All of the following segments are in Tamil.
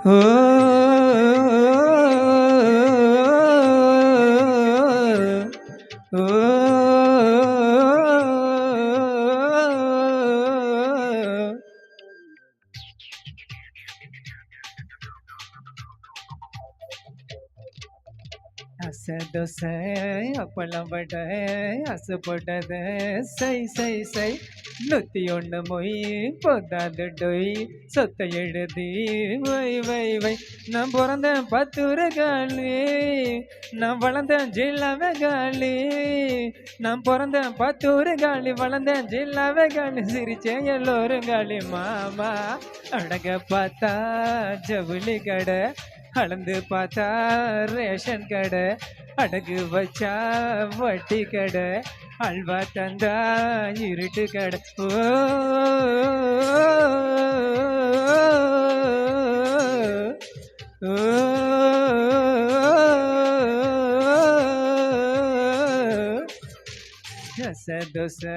ஓ அசை தோசை அப்பளம் வடை அசுப்பட்டது சை சை சை 101 மொய் போதாது டொய் சொத்தை எழுதி வை வை வை நான் பிறந்தேன் பத்துரகாளி நான் வளர்ந்தேன் ஜில்லாவே காளி நான் பிறந்தேன் பத்துரகாளி வளர்ந்தேன் ஜில்லாவே காளி சிரிச்சேன் எல்லோரும் காளி மாமா அடக பார்த்தா ஜவுளி கடை அளந்து பார்த்தா ரேஷன் கடை அடகு வச்சா வட்டி கடை அல்வா தந்தா இருட்டு கடை ஓ அசை தோசை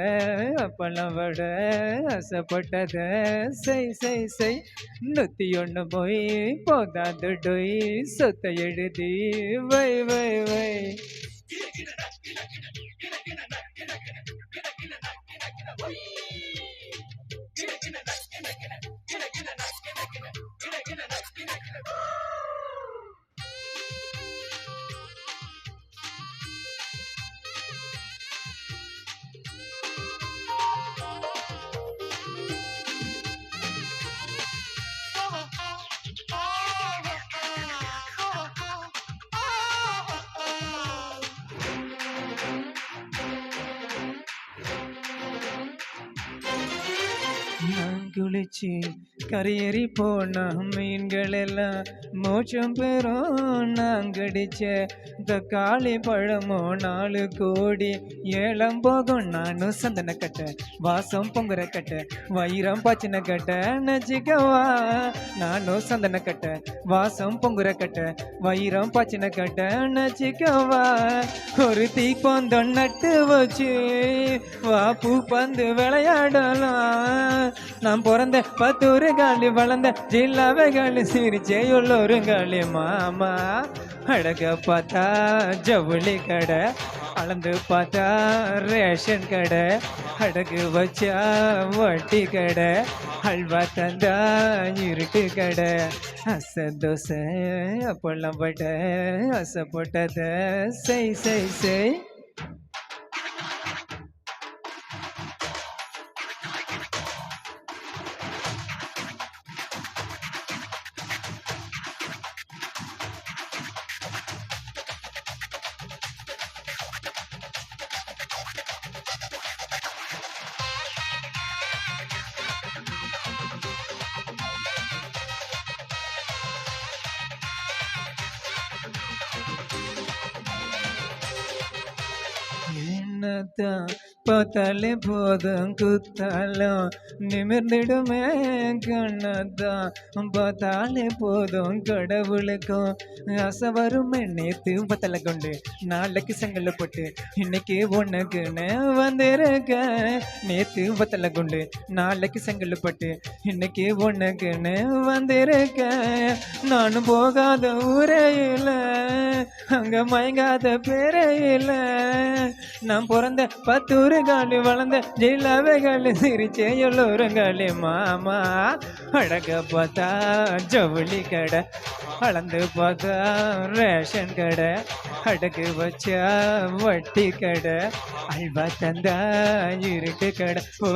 அப்பளம் வடை அசைப்பட்டத சை சை சை 101 போய் போதாது டொய் சொத்தை எழுதி வை வை வை நான் குளிச்சு கரையேறி போன மீன்கள் எல்லாம் மோச்சம் பெறும் நான் கடிச்ச தக்காளி பழமோ 4 கோடி ஏலம் போகும் நானும் சந்தன கட்ட வாசம் பொங்குற கட்ட வைரம் பாச்சின கட்ட நச்சிக்கவா நானும் சந்தன கட்ட வாசம் பொங்குற கட்ட வைரம் பாச்சின கட்ட நச்சிக்கவா ஒரு தீப்பந்தம் நட்டு வச்சு வா பூ பந்து விளையாடலாம் நான் பிறந்த பத்தூரு காலி வளர்ந்த ஜில்லாவே காலி சிரிச்சே உள்ளொரு காலி மாமா அழக பார்த்தா ஜவுளி கடை அளந்து பார்த்தா ரேஷன் கடை அடகு வச்சா வட்டி கடை அல்வா தந்தா இருட்டு கடை அசை தோசை அப்பளம் வடை அசை போட்டத சை சை சை என்னத்தான் பார்த்தாலே போதும் குத்தாலும் நிமிர்ந்திடுமே கண்ணத்தான் பார்த்தாலே போதும் கடவுளுக்கும் ஆசை வருமே நேத்து பத்தலை கொண்டு நாளைக்கு செங்கல்ல போட்டு இன்னைக்கு உனக்குன்னு வந்திருக்க நேத்து பத்தலை கொண்டு நாளைக்கு செங்கல்ல போட்டு இன்னைக்கு உனக்குன்னு வந்திருக்க நானும் போகாத ஊரே இல்லை அங்க மயங்காத பேரே இல்லை நான் பிறந்த பத்தூரு காலி வளர்ந்த ஜில்லாவே காலி சிரிச்சே எல்லோரும் காலி மாமா அழக பார்த்தா ஜவுளி கடை அளந்து பார்த்தா ரேஷன் கடை அடகு வச்சா வட்டி கடை அல்வா தந்தா இருட்டு கடை ஓ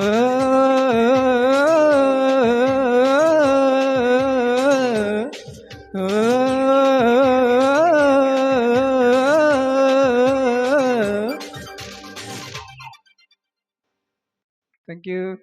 Thank you.